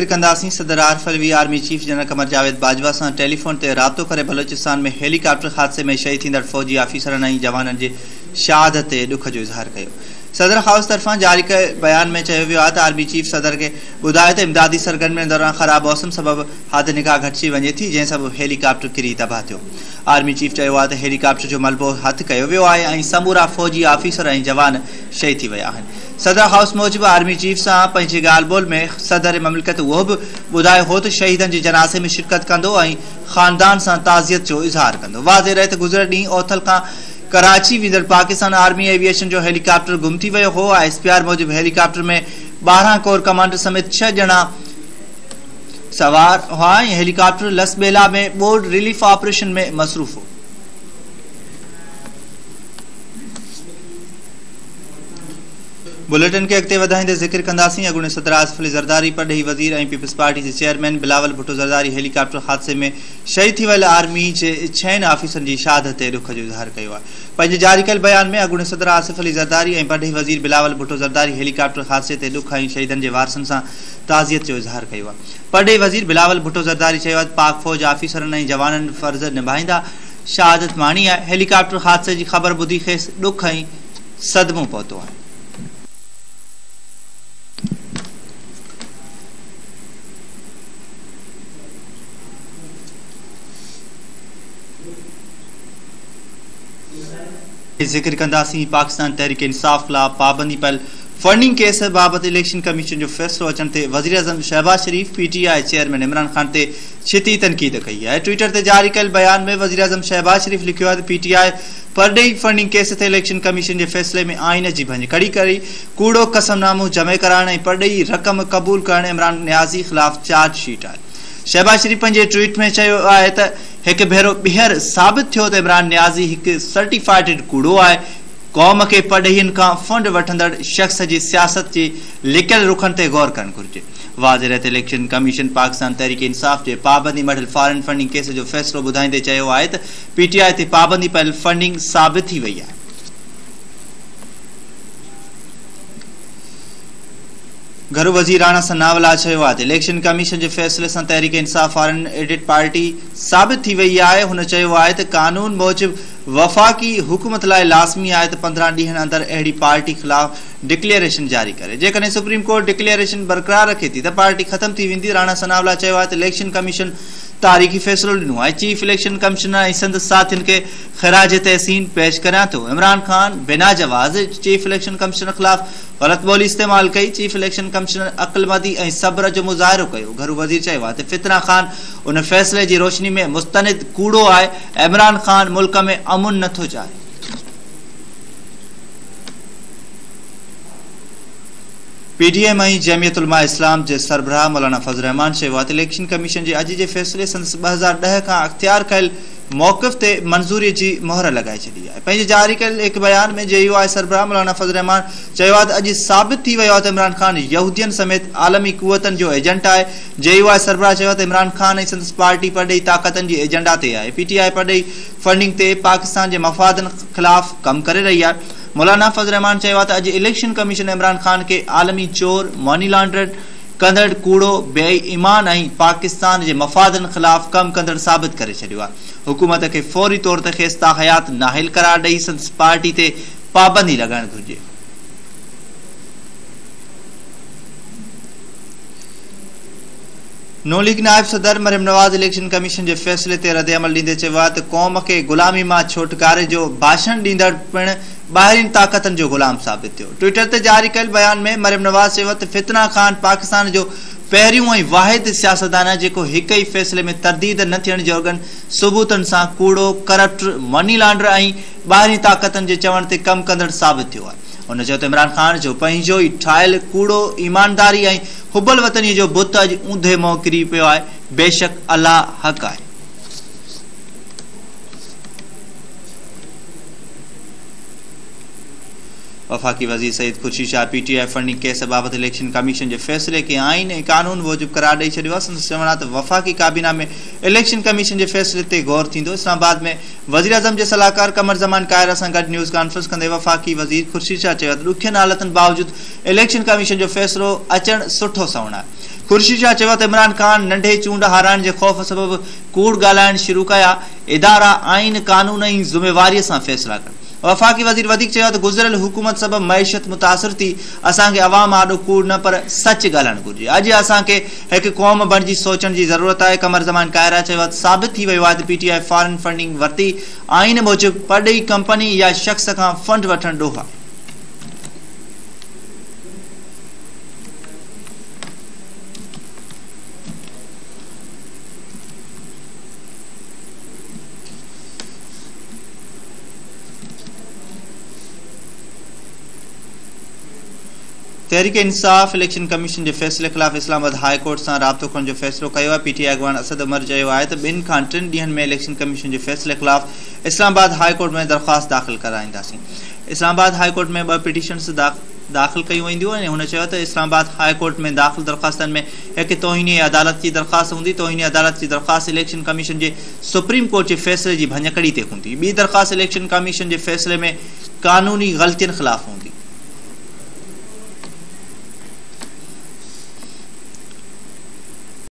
ज़िक्र कंदासीं। सदर Arif Alvi army chief general Qamar Javed Bajwa सां टेलीफोन ते राब्तो करे बलोचिस्तान में हेलीकॉप्टर हादसे में शहीद थींदड़ फौजी ऑफिसरनि ऐं जवाननि जे शहादत ते ॾुख जो इज़हार कयो। सदर हाउस तरफ़ां जारी कयल बयान में चयो वियो आहे त आर्मी चीफ सदर खे ॿुधायो त इमदादी सरगर्मियुनि दौरान ख़राब मौसम सबबि हाद निगाह घटिजी वञे थी, जंहिं सबबि हेलीकॉप्टर किरी तबाह थियो। आर्मी चीफ चयो आहे त हेलीकॉप्टर जो मलबो हथु कयो वियो आहे ऐं समूरा फौजी ऑफिसर ऐं जवान शहीद थी विया आहिनि। सदर हाउस मूजिबि आर्मी चीफ सां पंहिंजी ॻाल्हि ॿोल में सदर ममलिकत उहो बि ॿुधायो हो त शहीदनि जे जनाज़े में शिरकत कंदो ऐं ख़ानदान सां ताज़ियत जो इज़हार कंदो। वाज़े रहे त गुज़िरियल ॾींहुं ओथल खां कराची वेंदड़ पाकिस्तान आर्मी एविएशन जो हेलीकॉप्टर गुम थी वियो हो। ISPR मूजिबि हेलीकॉप्टर में 12 कोर कमांडर समेत 6 ॼणा सवार हुआ ऐं हेलीकॉप्टर लसबेला में बोर्ड रिलीफ ऑपरेशन में मसरूफ़ हो। बुलेटिन के अॻिते वधाईंदे ज़िक्र कंदासीं। अॻूणे सदर आसिफ अली ज़रदारी, परॾेही वज़ीर ऐं पीपल्स पार्टी जे चेयरमैन बिलावल भुट्टो ज़रदारी हेलीकॉप्टर हादसे में शहीद थी वियल आर्मी जे 6 ऑफिसरनि जी शहादत ते ॾुख जो इज़हार कयो आहे। पंहिंजे जारी कयल बयान में अॻूणे सदर आसिफ अली ज़रदारी ऐं परॾेही वज़ीर बिलावल भुट्टो ज़रदारी हेलीकॉप्टर हादसे ते ॾुख ऐं शहीदनि जे वारसनि सां ताज़ियत जो इज़हार कयो आहे। परॾेही वज़ीर बिलावल भुट्टो ज़रदारी चयो आहे त पाक फ़ौज ऑफिसरनि ऐं जवाननि फ़र्ज़ निभाईंदा शहादत माणी आहे। हेलीकॉप्टर हादसे जी ख़बर ॿुधी खेसि ॾुख ऐं सदमो पहुतो आहे। ज़िक्र कंदासीं। पाकिस्तान तहरीक इंसाफ खिलाफ पाबंदी पयल फंडिंग केस बाबति इलेक्शन कमीशन जो फ़ैसिलो अचण ते वज़ीर आज़म शहबाज शरीफ PTI चेयरमैन इमरान खान ते छिती तनक़ीद कई आहे। ट्विटर ते जारी कयल बयान में वज़ीर आज़म शहबाज शरीफ लिखियो आहे त PTI परॾेही फंडिंग केस ते इलेक्शन कमीशन जे फ़ैसिले में आइन जी भंज कड़ी करी कूड़ो कसमनामो जमे कराइण ऐं परॾेही रक़म क़बूल करण इमरान नियाज़ी ख़िलाफ़ चार्जशीट आहे। शहबाज शरीफ पंहिंजे ट्वीट में चयो आहे त हिकु भेरो ॿीहर साबित थियो त इमरान नियाज़ी हिकु सर्टिफाइड कूड़ो आहे। क़ौम खे परॾेहियुनि खां फंड वठंदड़ शख़्स जी सियासत जे लिकियल रुखनि ते गौर करणु घुरिजे। वाज़े रहे त इलेक्शन कमीशन पाकिस्तान तहरीक इंसाफ जे पाबंदी मढ़ियल फॉरेन फंडिंग केस जो फ़ैसिलो ॿुधाईंदे चयो आहे त PTI ते पाबंदी पयल फंडिंग साबित थी वई आहे। घरू वज़ीर राणा सनावला चयो आहे त इलेक्शन कमीशन जे फ़ैसिले सां Tehreek Insaf foreign added party साबित थी वई आहे। हुन चयो आहे त कानून मूजिबि वफ़ाक़ी हुकूमत लाइ लाज़मी आहे त 15 ॾींहनि अंदरि अहिड़ी पार्टी ख़िलाफ़ डिक्लेरेशन जारी करे। जेकॾहिं सुप्रीम कोर्ट डिक्लेरेशन बरक़रार रखे थी त पार्टी ख़तम थी वेंदी। राणा सनावला चयो आहे त इलेक्शन कमीशन तारीख़ी फ़ैसिलो ॾिनो आहे। चीफ इलेक्शन कमिश्नर ऐं संदसि साथियुनि खे ख़िराज तहसीन पेश करियां थो। इमरान खान बिना जवाज़ चीफ इलेक्शन कमिश्नर ख़िलाफ़ ग़लत ॿोली इस्तेमालु कई। चीफ इलेक्शन कमिश्नर अक़लमंदी ऐं सब्र जो मुज़ाहिरो कयो। घरू वज़ीर चयो आहे त फितना खान उन फ़ैसिले जी रोशनी में मुस्तनिद कूड़ो आहे। इमरान खान मुल्क में अमुन नथो चाहे। PDM ऐं जमियत उलमा इस्लाम जे सरबराह मौलाना फज़ल रहमान चयो आहे त इलेक्शन कमीशन जे अॼु जे फ़ैसिले संदसि 2010 खां अख़्तियार कयल मौक़िफ़ ते मंज़ूरी जी मोहर लॻाए छॾी आहे। पंहिंजे जारी कयल हिकु बयान में JUI सरबराह मौलाना फज़ल रहमान चयो आहे त अॼु साबित थी वियो आहे त इमरान खान यहूदियन समेत आलमी क़ुवतनि जो एजेंट आहे। JUI सरबराह चयो आहे त इमरान खान ऐं संदसि पार्टी परॾेही ताक़तनि जी एजेंडा ते आहे। PTI परॾेही फंडिंग ते पाकिस्तान जे मफ़ादनि ख़िलाफ़ कमु करे रही आहे। मौलाना फज़ल रहमान चयो आहे त अॼु इलेक्शन कमीशन इमरान खान खे आलमी चोर, मनी लॉन्ड्रेड कंदड़, कूड़ो, बेईमान ऐं पाकिस्तान जे मफ़ादनि ख़िलाफ़ कमु कंदड़ साबित करे छॾियो आहे। हुकूमत खे फौरी तौर ते खेस्ता हयात नाहिल करार ॾेई संदसि पार्टी ते पाबंदी लॻाइणु घुरिजे। नून लीग नायब सदर मरियम नवाज़ इलेक्शन कमीशन जे फ़ैसिले ते रद्द अमल ॾींदे चयो आहे त क़ौम खे ग़ुलामी मां छुटकारे जो भाषण ॾींदड़ पिणु ॿाहिरीं ताक़तनि जो ग़ुलाम साबित थियो। ट्विटर ते जारी कयल बयान में मरियम नवाज़ चयो त फितना खान पाकिस्तान जो पहिरियों ऐं वाहिद सियासतदान आहे जेको हिक ई फ़ैसिले में तरदीद न थियण जोगनि सबूतनि सां कूड़ो, करप्ट, मनी लॉन्डर ऐं ॿाहिरीं ताक़तनि जे चवण ते कमु कंदड़ साबित थियो आहे। हुन चयो त इमरान खान जो पंहिंजो ई ठाहियल कूड़ो ईमानदारी ऐं हुबल वतनी जो बुत अॼु ऊंधे मों किरी पियो आहे। बेशक अल्लाह हक़ आहे। वफ़ाक़ी वज़ीर Syed Khurshid Shah PTI funding case बाबति इलेक्शन कमीशन जे फ़ैसिले खे आइन ऐं कानून मूजिबि करार ॾेई छॾियो आहे। संदसि चवण आहे त वफ़ाक़ी काबीना में इलेक्शन कमीशन जे फ़ैसिले ते गौर थींदो। इस्लामाबाद में वज़ीर आज़म जे सलाहकार कमर ज़मान कायरा सां गॾु न्यूज़ कॉन्फ्रेंस कंदे वफ़ाक़ी वज़ीर खुर्शीद शाह चयो त ॾुखियनि हालतुनि बावजूदि इलेक्शन कमीशन जो फ़ैसिलो अचणु सुठो सवण आहे। खुर्शीद शाह चयो त इमरान खान नंढे चूंड हाराइण जे ख़ौफ़ सबबि कूड़ ॻाल्हाइण शुरू कया। इदारा आइन कानून ऐं ज़िम्मेवारीअ सां फ़ैसिला कनि। वफ़ाक़ी वज़ीर वधीक चयो त गुज़िरियल हुकूमत सबबि मईशत मुतासिर थी। असांखे अवाम आॾो कूड़ न पर सच ॻाल्हाइणु घुरिजे। अॼु असांखे हिकु क़ौम बणिजी सोचण जी ज़रूरत आहे। क़मर ज़मान कायरा चयो त साबित थी वियो आहे त PTI फॉरेन फंडिंग वरिती। आइन मूजिबि परॾेही कंपनी या शख़्स खां फंड वठण ॾोह आहे। तहरीक इंसाफ इलेक्शन कमीशन के फैसले खिलाफ इस्लामाबाद हाई कोर्ट से राब्तो करण जो फैसलो किया है। PTI अगवान असद उमर चयो है तो 2 खां 3 ॾींहनि में इलेक्शन कमीशन के फैसले खिलाफ इस्लामाबाद हाई कोर्ट में दरख्वास्त दाख़िल कराईंदासीं। इस्लामाबाद हाई कोर्ट में 2 पिटीशन्स दाख़िल कयूं वेंदियूं आहिनि। हुन चयो त इस्लामाबाद हाई कोर्ट में दाख़िल दरख्वास्तनि में एक तौहीनी अदालत की दरख्वास्त हूंदी। तौहीनी अदालत की दरख्वास्त इलेक्शन कमीशन के सुप्रीम कोर्ट के फैसले की भञकड़ी ते हूंदी। ॿी दरख्वास्त इलेक्शन कमीशन के फैसले में कानूनी ग़लतियुनि खिलाफ हूंदी।